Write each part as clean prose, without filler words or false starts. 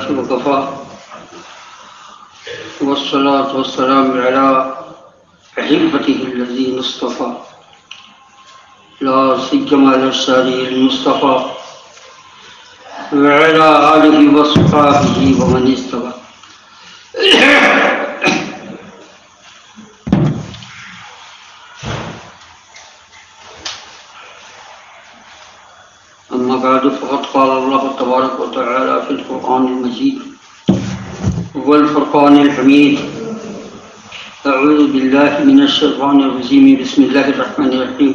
لله وكفى والصلاة والسلام على أحبته الذين اصطفى لا سيما على الشارع المصطفى وعلى آله وصحبه ومن استوى. أما بعد فقد قال الله تبارك وتعالى في القرآن المجيد والفرقان الحميد: أعوذ بالله من الشيطان الرجيم بسم الله الرحمن الرحيم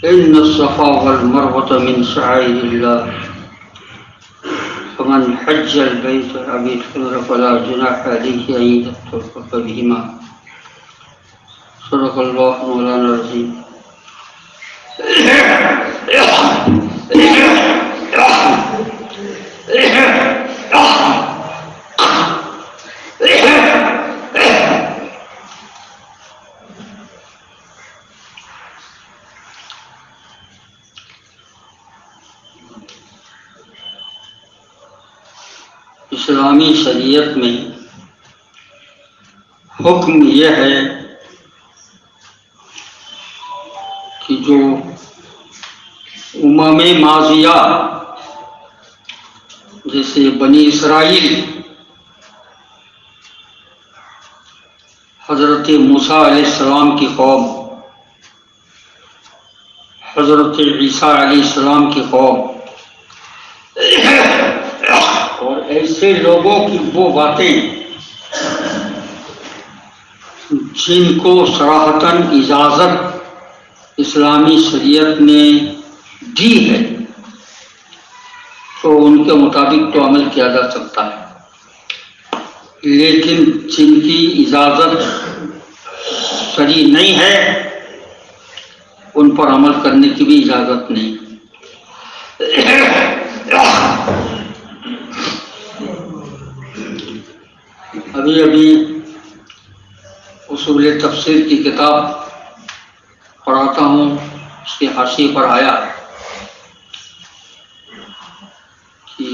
إن الصفا والمروة من شعائر الله فمن حج البيت أو اعتمر فلا جناح عليه أن يطوف بهما. صدق الله مولانا العظيم. اسلامی شریعت میں حکم یہ ہے کہ جو امم ماضیہ جیسے بنی اسرائیل، حضرت موسیٰ علیہ السلام کی قوم، حضرت عیسیٰ علیہ السلام کی قوم، اور ایسے لوگوں کی وہ باتیں جن کو صراحتاً اجازت اسلامی شریعت نے دی ہے تو ان کے مطابق تو عمل کیا جا سکتا ہے، لیکن جن کی اجازت صریح نہیں ہے ان پر عمل کرنے کی بھی اجازت نہیں. ابھی اصول تفسیر کی کتاب پڑھاتا ہوں، اس کے حاشیے پر آیا کہ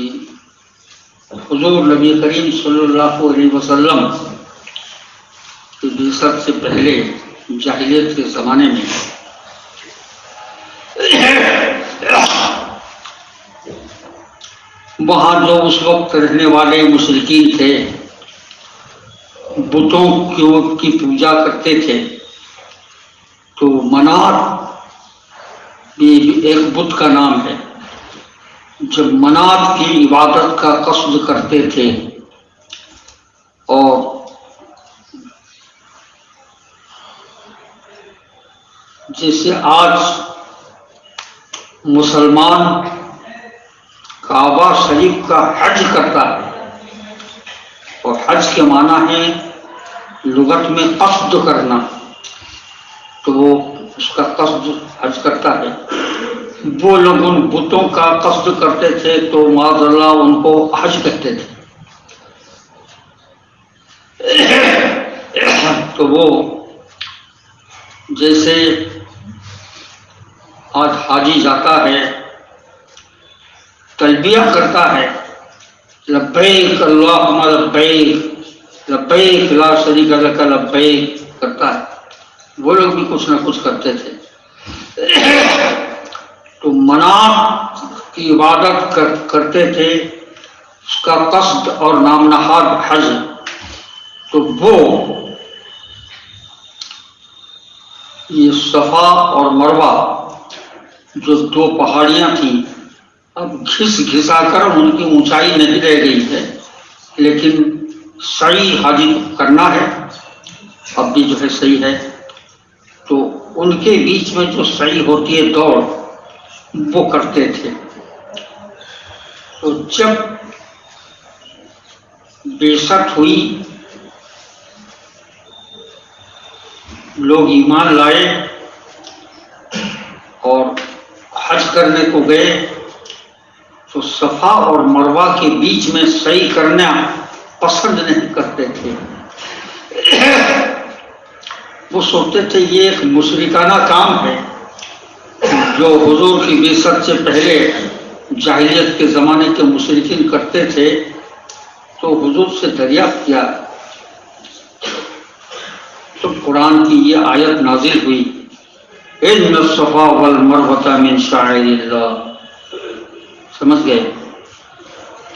حضور نبی کریم صلی اللہ علیہ وسلم کی بعثت سے پہلے جاہلیت کے زمانے میں وہاں جو اس وقت رہنے والے مشرکین تھے بتوں کی پوجا کرتے تھے، تو منات بھی ایک بت کا نام ہے. جب منات کی عبادت کا قصد کرتے تھے اور جیسے آج مسلمان کعبہ شریف کا حج کرتا ہے، اور حج کے معنی ہے لغت میں قصد کرنا، تو وہ اس کا قصد حج کرتا ہے. وہ لوگ ان بتوں کا قصد کرتے تھے تو معاذ اللہ ان کو حج کہتے تھے. تو وہ جیسے آج حاجی جاتا ہے، تلبیہ کرتا ہے، لبیک اللہم لبیک لبیک لا شریک لک لبیک کرتا ہے، وہ لوگ بھی کچھ نہ کچھ کرتے تھے. تو منات کی عبادت کرتے تھے، اس کا قصد اور نام نہاد حج. تو وہ یہ صفا اور مروہ جو دو پہاڑیاں تھیں، اب گھس گھسا کر ان کی اونچائی نہیں رہ گئی ہے، لیکن صحیح حاجی کرنا ہے، اب بھی جو ہے صحیح ہے. تو ان کے بیچ میں جو صحیح ہوتی ہے دوڑ، وہ کرتے تھے. تو جب بعثت ہوئی، لوگ ایمان لائے اور حج کرنے کو گئے، تو صفا اور مروہ کے بیچ میں صحیح کرنا پسند نہیں کرتے تھے. وہ سوچتے تھے یہ ایک مشرکانہ کام ہے جو حضور کی بعثت سے پہلے جاہلیت کے زمانے کے مشرکین کرتے تھے، تو حضور سے دریافت کیا تو قرآن کی یہ آیت نازل ہوئی، ان الصفا والمروہ من شعائر اللہ۔ سمجھ گئے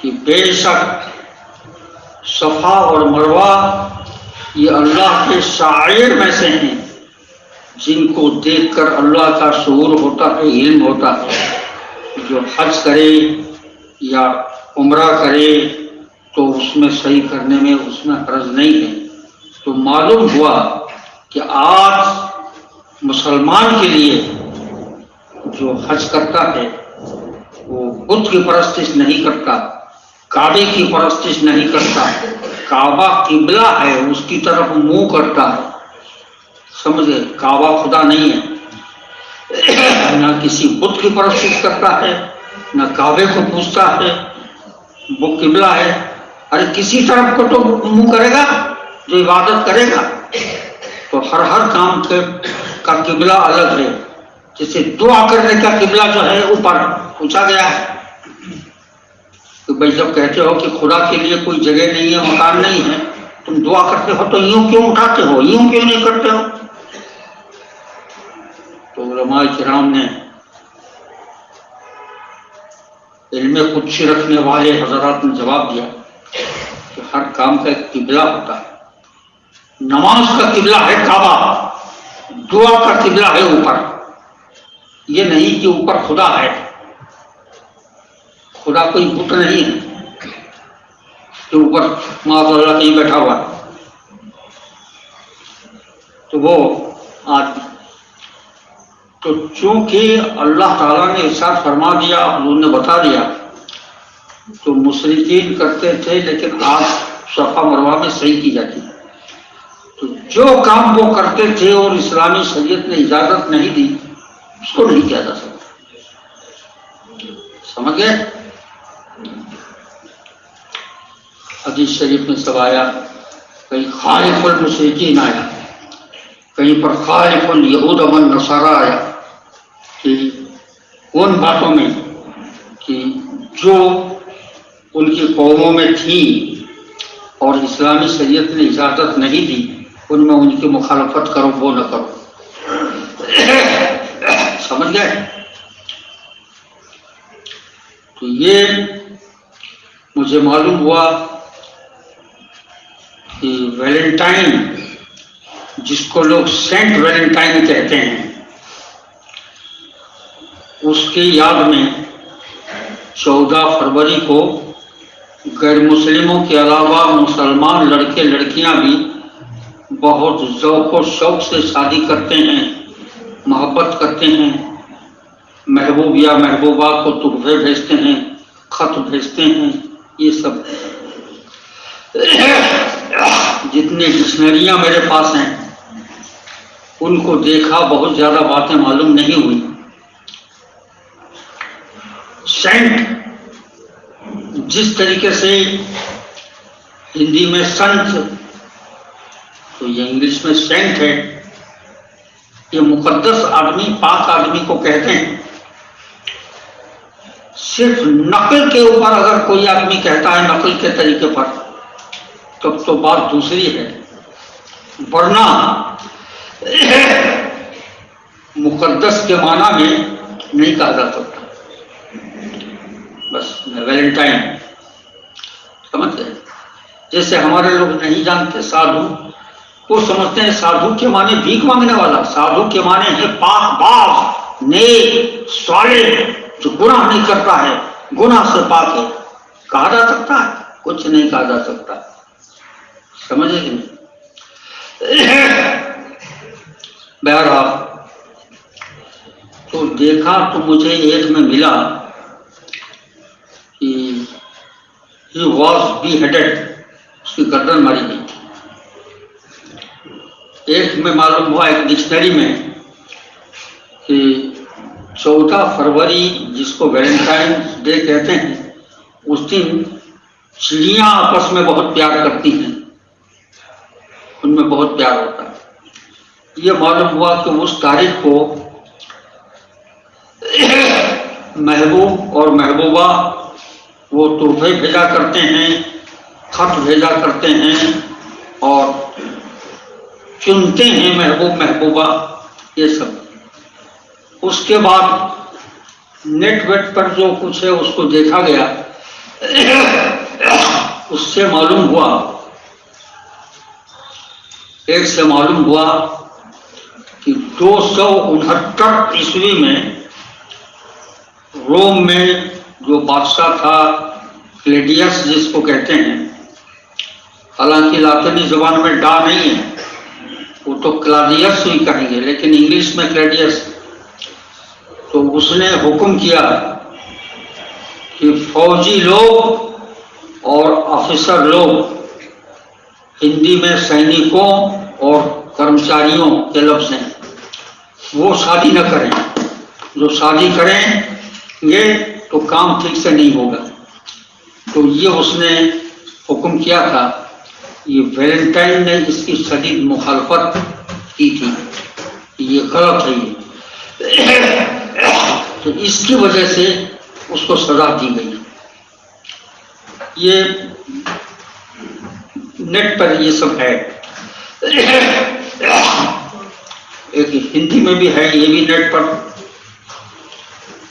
کہ بے شک صفا اور مروہ یہ اللہ کے شعائر میں سے ہیں، جن کو دیکھ کر اللہ کا شعور ہوتا ہے، علم ہوتا ہے۔ جو حج کرے یا عمرہ کرے تو اس میں صحیح کرنے میں اس میں حرج نہیں ہے۔ تو معلوم ہوا کہ آج مسلمان کے لیے جو حج کرتا ہے وہ بت کی پرستش نہیں کرتا، کعبے کی پرستش نہیں کرتا، کعبہ قبلہ ہے اس کی طرف منہ کرتا ہے۔ سمجھے، کعبہ خدا نہیں ہے، نہ کسی بت کی پرستش کرتا ہے، نہ کعبے کو پوجتا ہے، وہ قبلہ ہے۔ ارے کسی طرف کو تو منہ کرے گا جو عبادت کرے گا، تو ہر کام کا قبلہ الگ ہے۔ جیسے دعا کرنے کا قبلہ جو ہے اوپر پوچھا گیا ہے کہ بھائی جب کہتے ہو کہ خدا کے لیے کوئی جگہ نہیں ہے، مکان نہیں ہے، تم دعا کرتے ہو تو یوں کیوں اٹھاتے ہو، یوں کیوں نہیں کرتے ہو؟ تو علماء کرام نے، علم قدسی رکھنے والے حضرات نے جواب دیا کہ ہر کام کا ایک قبلہ ہوتا ہے۔ نماز کا قبلہ ہے کعبہ، دعا کا قبلہ ہے اوپر۔ یہ نہیں کہ اوپر خدا ہے، خدا کوئی بت نہیں ہے کہ اوپر معاذ اللہ کہیں بیٹھا ہوا ہے۔ تو وہ آج تو چونکہ اللہ تعالیٰ نے ارشاد فرما دیا، حضور نے بتا دیا، تو مشرکین کرتے تھے، لیکن آج صفا مروہ میں صحیح کی جاتی ہے۔ تو جو کام وہ کرتے تھے اور اسلامی شریعت نے اجازت نہیں دی، اس کو نہیں کیا جا سکتا۔ سمجھ گئے؟ حدیث شریف میں سب آیا، کہیں خالف المشرکین آیا، کہیں پر خالف الیہود والنصارى آیا، کہ ان باتوں میں کہ جو ان کی قوموں میں تھیں اور اسلامی شریعت نے اجازت نہیں دی، ان میں ان کی مخالفت کرو، وہ نہ کرو۔ سمجھ گئے؟ تو یہ مجھے معلوم ہوا کہ ویلنٹائن، جس کو لوگ سینٹ ویلنٹائن کہتے ہیں، اس کی یاد میں 14 فروری کو غیر مسلموں کے علاوہ مسلمان لڑکے لڑکیاں بھی بہت ذوق و شوق سے شادی کرتے ہیں، محبت کرتے ہیں، محبوب یا محبوبہ کو تحفے بھیجتے ہیں، خط بھیجتے ہیں۔ یہ سب جتنے ڈکشنریاں میرے پاس ہیں ان کو دیکھا، بہت زیادہ باتیں معلوم نہیں ہوئی۔ سینٹ جس طریقے سے ہندی میں سنت، تو یہ انگلش میں سینٹ ہے، یہ مقدس آدمی، پاک آدمی کو کہتے ہیں۔ صرف نقل کے اوپر اگر کوئی آدمی کہتا ہے نقل کے طریقے پر، تب تو بات دوسری ہے، ورنہ مقدس کے معنی میں نہیں کہا جا سکتا۔ بس ویلنٹائن، سمجھ گئے؟ جیسے ہمارے لوگ نہیں جانتے سادھو، وہ سمجھتے ہیں سادھو کے معنی بھیک مانگنے والا، سادھو کے معنی ہے پاک باز، نیک، صالح، جو گناہ نہیں کرتا ہے، گناہ سے پاک ہے۔ کہا جا سکتا ہے؟ کچھ نہیں کہا جا سکتا۔ سمجھے کہ نہیں؟ بہرحال تو دیکھا تو مجھے ایک میں ملا کہ he was beheaded، اس کی گردن ماری گئی۔ ایک میں معلوم ہوا ایک ڈکشنری میں کہ 14 فروری جس کو ویلنٹائن ڈے کہتے ہیں، اس دن چڑیاں آپس میں بہت پیار کرتی ہیں، ان میں بہت پیار ہوتا ہے۔ یہ معلوم ہوا کہ اس تاریخ کو محبوب اور محبوبہ وہ تحفے بھیجا کرتے ہیں، خط بھیجا کرتے ہیں اور چنتے ہیں محبوب محبوبہ، یہ سب۔ اس کے بعد نیٹ ویٹ پر جو کچھ ہے اس کو دیکھا گیا، اس سے معلوم ہوا، ایک سے معلوم ہوا کہ 269 عیسوی میں روم میں جو بادشاہ تھا کلیڈیس جس کو کہتے ہیں، حالانکہ لاطینی زبان میں ڈا نہیں ہے، وہ تو کلاڈیس ہی کہیں گے، لیکن انگلش میں کلیڈیس۔ تو اس نے حکم کیا کہ فوجی لوگ اور آفیسر لوگ، ہندی میں سینکوں اور کرمچاریوں کے لفظ ہیں، وہ شادی نہ کریں۔ جو شادی کریں گے تو کام ٹھیک سے نہیں ہوگا۔ تو یہ اس نے حکم کیا تھا۔ یہ ویلنٹائن نے اس کی شدید مخالفت کی تھی، یہ غلط ہے یہ، تو اس کی وجہ سے اس کو سزا دی گئی۔ یہ نیٹ پر یہ سب ہے، ایک ہندی میں بھی ہے، یہ بھی نیٹ پر،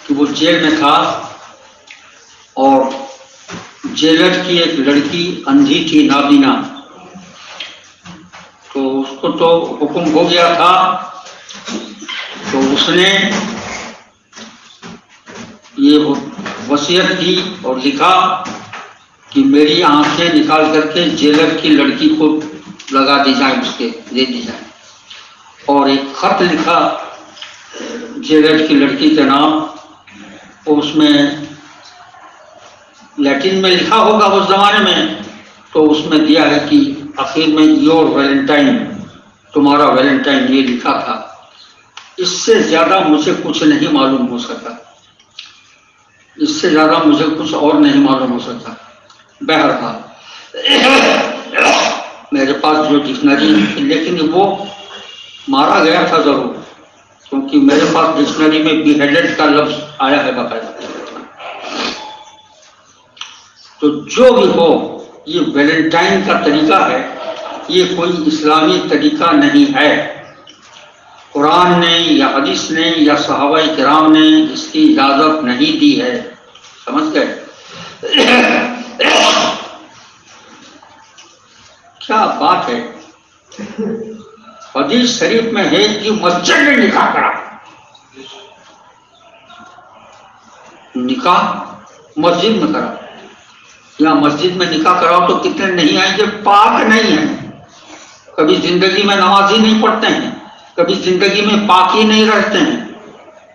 کہ وہ جیل میں تھا اور جیلر کی ایک لڑکی اندھی تھی، نابینا، تو اس کو تو حکم ہو گیا تھا، تو اس نے یہ وصیت کی اور لکھا کہ میری آنکھیں نکال کر کے جیلر کی لڑکی کو لگا دی جائیں، اس کے دے دی جائیں، اور ایک خط لکھا جیلر کی لڑکی کے نام، اس میں لیٹن میں لکھا ہوگا اس زمانے میں، تو اس میں دیا ہے کہ آخر میں یور ویلنٹائن، تمہارا ویلنٹائن، یہ لکھا تھا۔ اس سے زیادہ مجھے کچھ نہیں معلوم ہو سکا، اس سے زیادہ مجھے کچھ اور نہیں معلوم ہو سکا۔ بہرحال میرے پاس جو ڈکشنری، لیکن وہ مارا گیا تھا ضرور، کیونکہ میرے پاس ڈکشنری میں بیہیڈڈ کا لفظ آیا ہے باقاعدہ۔ تو جو بھی ہو، یہ ویلنٹائن کا طریقہ ہے، یہ کوئی اسلامی طریقہ نہیں ہے۔ قرآن نے یا حدیث نے یا صحابہ کرام نے اس کی اجازت نہیں دی ہے، سمجھ گئے؟ کیا بات ہے! حدیث شریف میں ہے کہ مسجد میں نکاح کرا، نکاح مسجد میں کرا، یا مسجد میں نکاح کراؤ تو کتنے نہیں آئیں گے، پاک نہیں ہیں، کبھی زندگی میں نماز ہی نہیں پڑھتے ہیں، کبھی زندگی میں پاک ہی نہیں رہتے ہیں،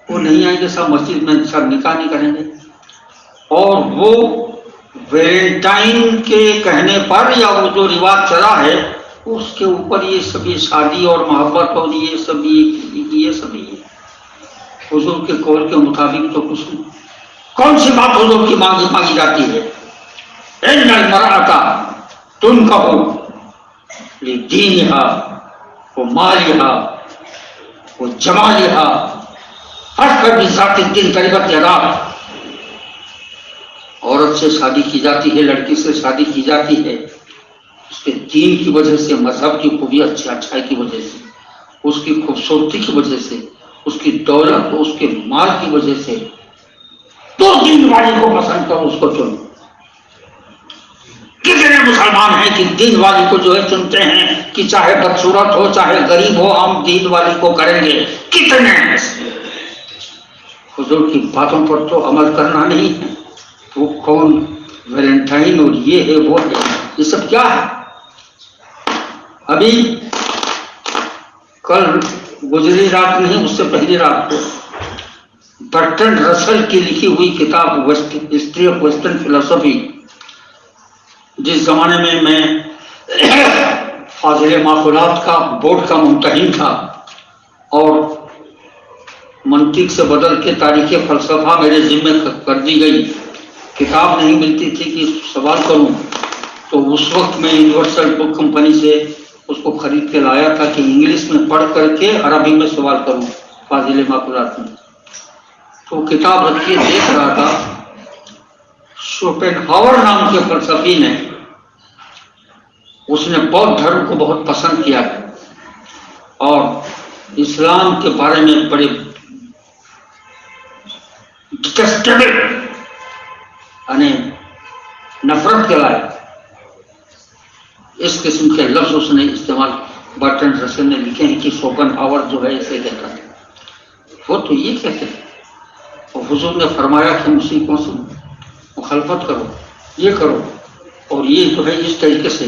وہ نہیں آئیں گے، سب مسجد میں سب نکاح نہیں کریں گے۔ اور وہ ویلنٹائن کے کہنے پر یا وہ جو رواج چلا ہے اس کے اوپر یہ سبھی شادی اور محبت اور یہ سبھی حضور کے قول کے مطابق تو کچھ نہیں۔ کون سی بات حضور کی مانگی جاتی ہے؟ ان المرأۃ تنکح لدینہا ومالہا وجمالہا فاظفر بذات الدین تربت یداک۔ عورت سے شادی کی جاتی ہے، لڑکی سے شادی کی جاتی ہے اس کے دین کی وجہ سے، مذہب کی خوبی اچھائی کی وجہ سے، اس کی خوبصورتی کی وجہ سے، اس کی دولت، اس کے مال کی وجہ سے۔ تو دین والی کو پسند کرو، اس کو چنو۔ کتنے مسلمان ہیں کہ دین والی کو جو ہے چنتے ہیں کہ چاہے بدصورت ہو چاہے غریب ہو، ہم دین والی کو کریں گے، کتنے ہیں؟ حضور کی باتوں پر تو عمل کرنا نہیں ہے۔ وہ کون ویلنٹائن اور یہ ہے وہ ہے، یہ سب کیا ہے؟ ابھی کل گزری رات نہیں، اس سے پہلی رات کو برٹرنڈ رسل کی لکھی ہوئی کتاب ہسٹری آف ویسٹرن فلسفی، جس زمانے میں فاضل ماحولات کا بورڈ کا ممتحن تھا اور منطق سے بدل کے تاریخ فلسفہ میرے ذمہ کر دی گئی، کتاب نہیں ملتی تھی کہ سوال کروں، تو اس وقت میں یونیورسل بک کمپنی سے اس کو خرید کے لایا تھا کہ انگلش میں پڑھ کر کے عربی میں سوال کروں فاضل ماحولات میں۔ تو کتاب رکھی دیکھ رہا تھا، شوپنہاور نام کے فلسفی نے، اس نے بودھ دھرم کو بہت پسند کیا اور اسلام کے بارے میں بڑے ڈسٹربل یعنی نفرت کے لائے اس قسم کے لفظ اس نے استعمال، برٹرینڈ رسل نے لکھے ہیں کہ شوپنہاور جو ہے اسے کہتا ہے، وہ تو یہ کہتے ہیں، اور حضور نے فرمایا کہ موسیقیوں سے مخالفت کرو، یہ کرو، اور یہ جو ہے اس طریقے سے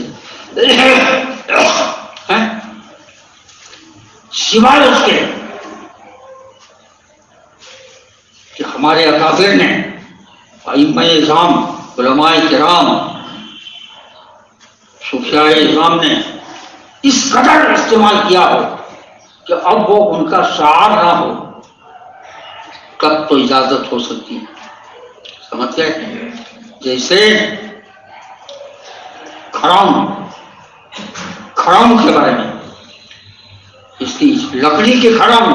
سوائے اس کے کہ ہمارے اکابر نے، ائمہ اعظام، علماء کرام، صوفیاء اعظام نے اس قدر استعمال کیا ہو کہ اب وہ ان کا شعار نہ ہو، تب تو اجازت ہو سکتی ہے۔ سمجھ گئے؟ جیسے کھڑام کے بارے میں، اس کی لکڑی کے کھڑام،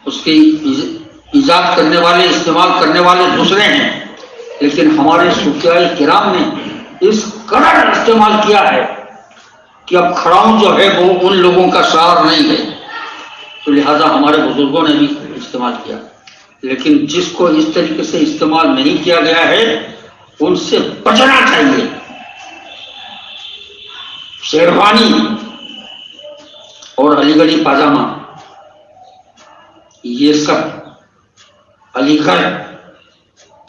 اس کی ایجاد کرنے والے، استعمال کرنے والے دوسرے ہیں، لیکن ہمارے صوفیاء کرام نے اس قدر استعمال کیا ہے کہ اب کھڑام جو ہے وہ ان لوگوں کا شعار نہیں ہے، تو لہذا ہمارے بزرگوں نے بھی استعمال کیا، لیکن جس کو اس طریقے سے استعمال نہیں کیا گیا ہے ان سے بچنا چاہیے۔ شیروانی اور علی گڑھی پاجامہ، یہ سب علی گڑھ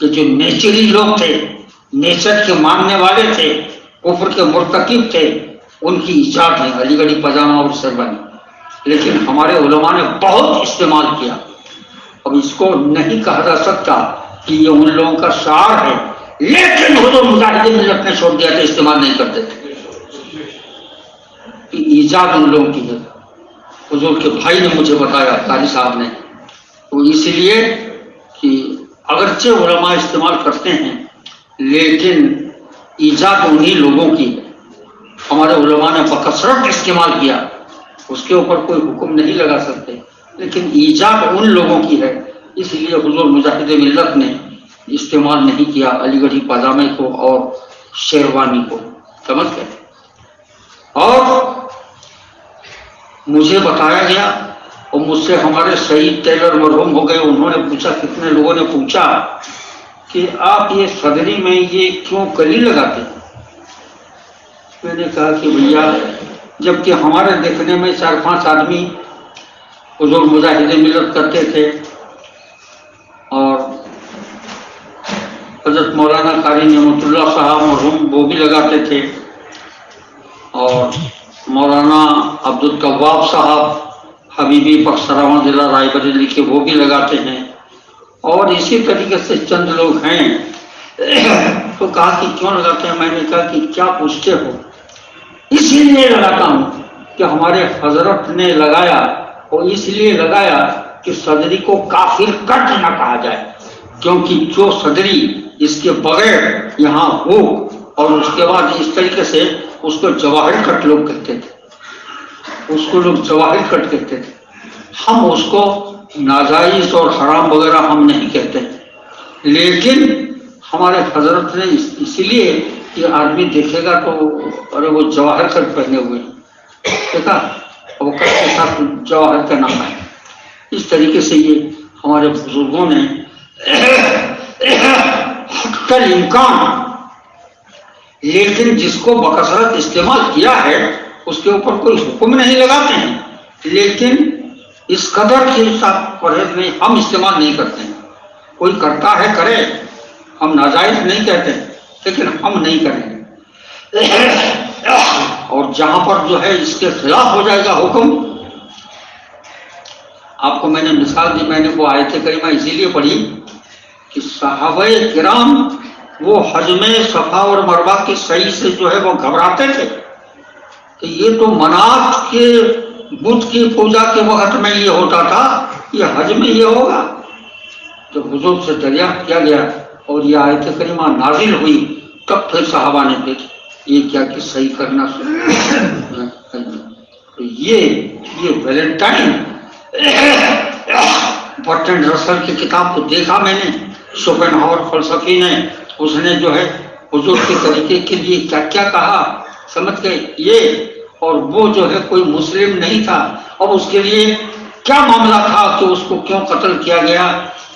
کے جو نیچری لوگ تھے، نیچر کے ماننے والے تھے، کفر کے مرتکب تھے، ان کی ایجاد ہے علی گڑھی پاجامہ اور شیروانی، لیکن ہمارے علماء نے بہت استعمال کیا۔ اب اس کو نہیں کہا جا سکتا کہ یہ ان لوگوں کا شعار ہے، لیکن حضور مجاہدین ملت نے چھوڑ دیا تھا، استعمال نہیں کرتے تھے، کہ ایجاد ان لوگوں کی ہے۔ حضور کے بھائی نے مجھے بتایا، قاری صاحب نے، تو اس لیے کہ اگرچہ علماء استعمال کرتے ہیں لیکن ایجاد انہی لوگوں کی ہے، ہمارے علماء نے بکثرت استعمال کیا، اس کے اوپر کوئی حکم نہیں لگا سکتے، لیکن ایجاد ان لوگوں کی ہے، اس لیے حضور مجاہد ملت نے استعمال نہیں کیا علی گڑھی پاجامے کو اور شیروانی کو۔ سمجھ گئے؟ اور مجھے بتایا گیا، اور مجھ سے ہمارے شہید ٹیلر مرحوم ہو گئے، انہوں نے پوچھا، کتنے لوگوں نے پوچھا کہ آپ یہ صدری میں یہ کیوں کلی لگاتے ہیں؟ میں نے کہا کہ بھیا، جبکہ ہمارے دیکھنے میں 4-5 آدمی حضور مجاہد ملت کرتے تھے، اور حضرت مولانا قاری نعمت اللہ صاحب مرحوم وہ بھی لگاتے تھے، اور مولانا عبد التواب صاحب حبیبی بخشراون ضلع رائے بریلی کے وہ بھی لگاتے ہیں، اور اسی طریقے سے چند لوگ ہیں۔ تو کہا کہ کیوں لگاتے ہیں؟ میں نے کہا کہ کیا پوچھتے ہو؟ اسی لیے لگاتا ہوں کہ ہمارے حضرت نے لگایا، اور اس لیے لگایا کہ صدری کو کافر کٹ نہ کہا جائے، کیونکہ جو صدری اس کے بغیر یہاں ہو اور اس کے بعد اس طریقے سے اس کو جواہر کٹ لوگ کہتے تھے، اس کو لوگ جواہر کٹ کہتے تھے، ہم اس کو ناجائز اور حرام وغیرہ ہم نہیں کہتے، لیکن ہمارے حضرت نے اس لیے کہ آدمی دیکھے گا تو ارے وہ جواہر کٹ پہنے ہوئے ہیں، دیکھا وہ کٹ کے ساتھ جواہر کا نام ہے۔ اس طریقے سے یہ ہمارے بزرگوں نے حق الامکان، لیکن جس کو بکثرت استعمال کیا ہے اس کے اوپر کوئی حکم نہیں لگاتے ہیں، لیکن اس قدر کے ساتھ پرہیز میں ہم استعمال نہیں کرتے ہیں۔ کوئی کرتا ہے کرے، ہم ناجائز نہیں کہتے، لیکن ہم نہیں کریں گے، اور جہاں پر جو ہے اس کے خلاف ہو جائے گا حکم، آپ کو میں نے مثال دی، میں نے وہ آیت کریمہ اسی لیے پڑھی کہ صحابہ کرام وہ حج میں صفا اور مروہ کی سعی سے جو ہے وہ گھبراتے تھے کہ یہ تو منات کے بت کی پوجا کے وقت میں یہ ہوتا تھا، یہ حج میں یہ ہوگا۔ جب حضور سے دریافت کیا گیا اور یہ آیت کریمہ نازل ہوئی، تب پھر صحابہ نے دیکھی یہ کیا کہ صحیح کرنا تو یہ ویلنٹائن برٹرینڈ رسل کی کتاب کو دیکھا میں نے، شوپنہاور فلسفی نے، اس نے جو ہے حضور کے طریقے کے لیے کیا کیا کہا، سمجھ گئے یہ، اور وہ جو ہے کوئی مسلم نہیں تھا، اب اس کے لیے کیا معاملہ تھا کہ اس کو کیوں قتل کیا گیا،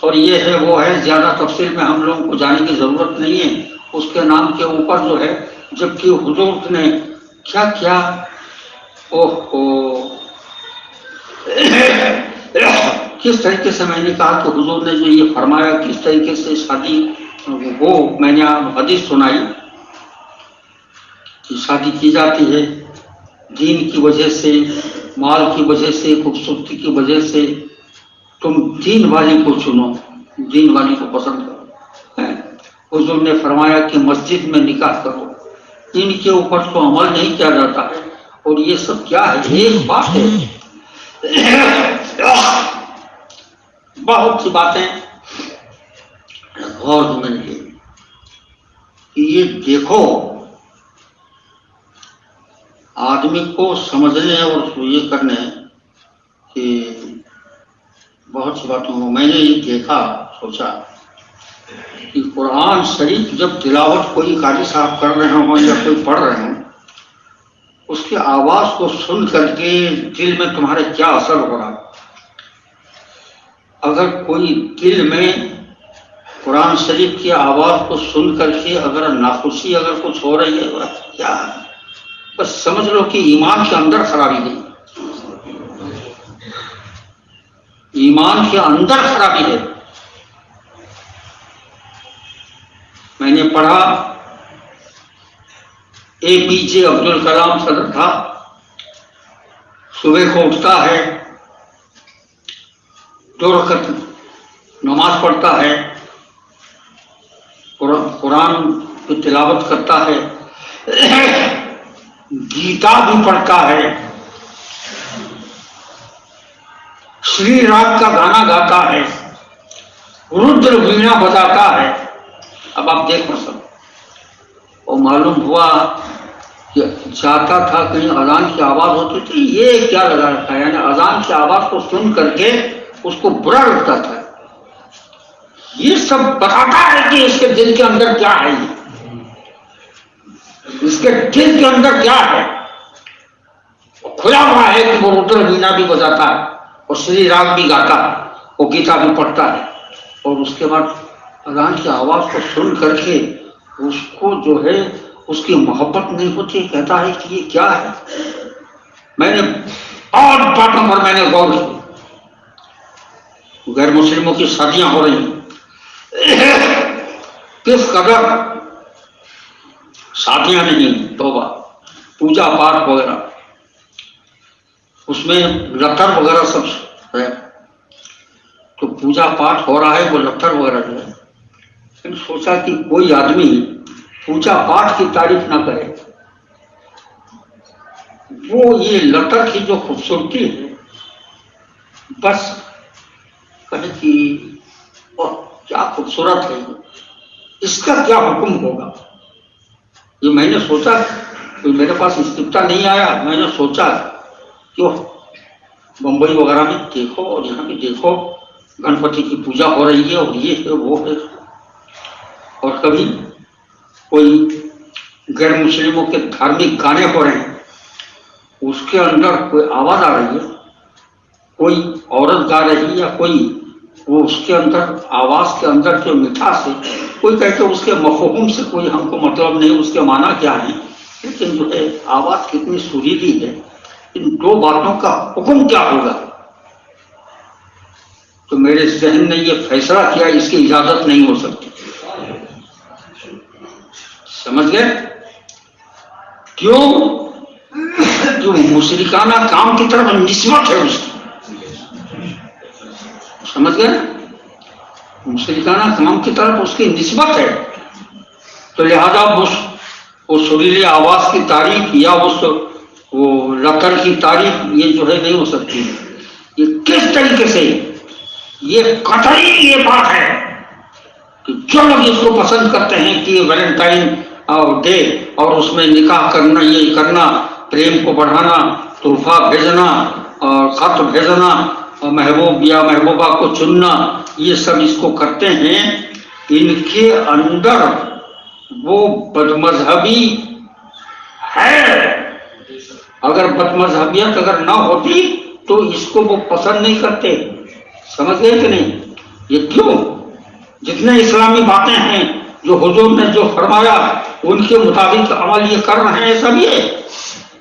اور یہ ہے وہ ہے، زیادہ تفصیل میں ہم لوگوں کو جانے کی ضرورت نہیں ہے، اس کے نام کے اوپر جو ہے، جبکہ حضور نے کیا کیا، کس طریقے سے میں نے کہا کہ حضور نے جو یہ فرمایا کس طریقے سے شادی، وہ میں نے حدیث سنائی کہ شادی کی جاتی ہے دین کی وجہ سے، مال کی وجہ سے، خوبصورتی کی وجہ سے، تم دین والی کو چنو، دین والی کو پسند کرو۔ حضور نے فرمایا کہ مسجد میں نکاح کرو، ان کے اوپر تو عمل نہیں کیا جاتا ہے، اور یہ سب کیا ہے، ایک بات ہے، بہت سی باتیں غور کرنے کی، یہ دیکھو آدمی کو سمجھنے اور یہ کرنے کہ بہت سی باتوں کو میں نے یہ دیکھا، سوچا کہ قرآن شریف جب تلاوت کوئی قاری صاحب کر رہے ہوں یا کوئی پڑھ رہے ہوں، اس کی آواز کو سن کر کے دل میں تمہارے کیا اثر ہو رہا ہے۔ اگر کوئی دل میں قرآن شریف کی آواز کو سن کر کے اگر ناخوشی اگر کچھ ہو رہی ہے، کیا ہے، بس سمجھ لو کہ ایمان کے اندر خرابی ہے، ایمان کے اندر خرابی ہے۔ میں نے پڑھا APJ عبد الکلام صدر تھا، صبح کو اٹھتا ہے، 2 رکعت نماز پڑھتا ہے، قرآن کی تلاوت کرتا ہے، گیتا بھی پڑھتا ہے، شری راگ کا گانا گاتا ہے، رودر وینا بجاتا ہے۔ اب آپ دیکھ پا سکتے، اور معلوم ہوا کہ جاتا تھا کہیں اذان کی آواز ہوتی تھی، یہ کیا لگا رکھا ہے، یعنی اذان کی آواز کو سن کر کے اس کو برا لگتا تھا۔ یہ سب بتاتا ہے کہ اس کے دل کے اندر کیا ہے، اس کے دل کے اندر کیا ہے۔ کھلا ہوا ہے کہ وہ رودر وینا بھی بجاتا ہے اور شری راگ بھی گاتا ہے، وہ گیتا بھی پڑھتا ہے، اور اس کے بعد اذان کی آواز کو سن کر کے اس کو جو ہے اس کی محبت نہیں ہوتی، کہتا ہے کہ یہ کیا ہے۔ میں نے اور باتوں پر میں نے غور کیا، غیر مسلموں کی شادیاں ہو رہی ہیں، کس قدر شادیاں نہیں، توبہ، پوجا پاٹ وغیرہ، اس میں لتر وغیرہ سب ہے، تو پوجا پاٹ ہو رہا ہے، وہ لتر وغیرہ جو ہے۔ میں نے سوچا کہ کوئی آدمی پوجا پاٹ کی تعریف نہ کرے، وہ یہ لتر کی جو خوبصورتی ہے بس کہے کہ کیا خوبصورت ہے، اس کا کیا حکم ہوگا۔ یہ میں نے سوچا، میرے پاس استفتا نہیں آیا، میں نے سوچا کہ بمبئی وغیرہ میں دیکھو اور یہاں بھی دیکھو، گنپتی کی پوجا ہو رہی ہے اور یہ ہے وہ ہے، اور کبھی کوئی غیر مسلموں کے دھارمک گانے ہو رہے ہیں، اس کے اندر کوئی آواز آ رہی ہے، کوئی عورت گا رہی ہے یا کوئی، وہ اس کے اندر آواز کے اندر جو مٹھاس ہے، کوئی کہتے اس کے مفہوم سے کوئی ہم کو مطلب نہیں، اس کے معنی کیا ہے، لیکن جو ہے آواز کتنی سریلی ہے، ان 2 باتوں کا حکم کیا ہوگا۔ تو میرے ذہن نے یہ فیصلہ کیا اس کی اجازت نہیں ہو سکتی، سمجھ گئے کیوں؟ جو مشرکانہ کام کی طرف نسبت ہے اس کی، سمجھ گئے، مشرکانہ کام کی طرف اس کی نسبت ہے، تو لہذا اس سریلی آواز کی تعریف یا وہ لکڑ کی تعریف یہ جو ہے نہیں ہو سکتی۔ یہ کس طریقے سے، یہ قطعی یہ بات ہے کہ جو لوگ اس کو پسند کرتے ہیں کہ یہ ویلنٹائن ڈے اور اس میں نکاح کرنا، یہ کرنا، پریم کو بڑھانا، تحفہ بھیجنا اور خط بھیجنا محبوب یا محبوبہ کو چننا، یہ سب اس کو کرتے ہیں، ان کے اندر وہ بدمذہبی ہے۔ اگر بدمذہبیت اگر نہ ہوتی تو اس کو وہ پسند نہیں کرتے، سمجھ گئے کہ نہیں؟ یہ کیوں؟ جتنے اسلامی باتیں ہیں جو حضور نے جو فرمایا ان کے مطابق عمل یہ کر رہے ہیں سب، یہ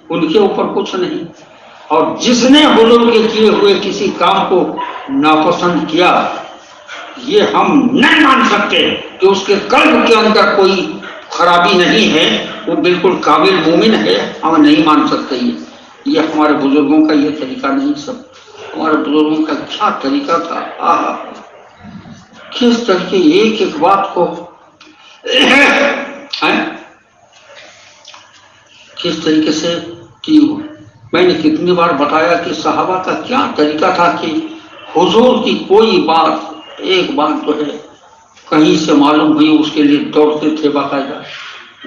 ان کے اوپر کچھ نہیں۔ اور جس نے حضور کے کیے ہوئے کسی کام کو ناپسند کیا، یہ ہم نہیں مان سکتے کہ اس کے قلب کے اندر کوئی خرابی نہیں ہے، وہ بالکل کامل مومن ہے، ہم نہیں مان سکتے۔ یہ ہمارے بزرگوں کا یہ طریقہ نہیں، سب ہمارے بزرگوں کا کیا طریقہ تھا، آہا کس طریقے ایک ایک بات کو کس طریقے سے کی۔ میں نے کتنی بار بتایا کہ صحابہ کا کیا طریقہ تھا کہ حضور کی کوئی بات، ایک بات جو ہے کہیں سے معلوم ہوئی اس کے لیے دوڑتے تھے، باقاعدہ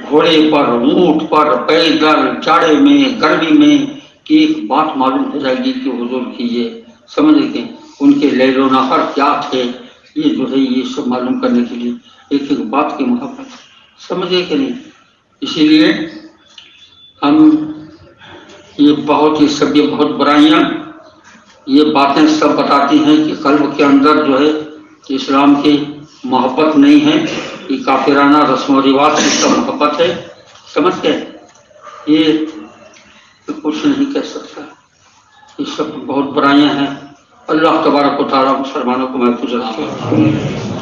گھوڑے پر، اونٹ پر، پیدل، جاڑے میں، گرمی میں، کہ ایک بات معلوم ہو جائے گی کہ حضور کی یہ سمجھ گئے ان کے لیل و نہار کیا تھے، یہ جو ہے یہ سب معلوم کرنے کے لیے ایک ایک بات کی محبت، سمجھے کہ نہیں؟ اسی لیے ہم یہ بہت ہی سب یہ بہت برائیاں یہ باتیں سب بتاتی ہیں کہ قلب کے اندر جو ہے اسلام کی محبت نہیں ہے، یہ کافرانہ رسم و رواج کی سب محبت ہے، سمجھ گئے؟ یہ کچھ نہیں کہہ سکتا، یہ سب بہت برائیاں ہیں۔ اللہ تبارک و تعالیٰ مسلمانوں کو محفوظ رکھے۔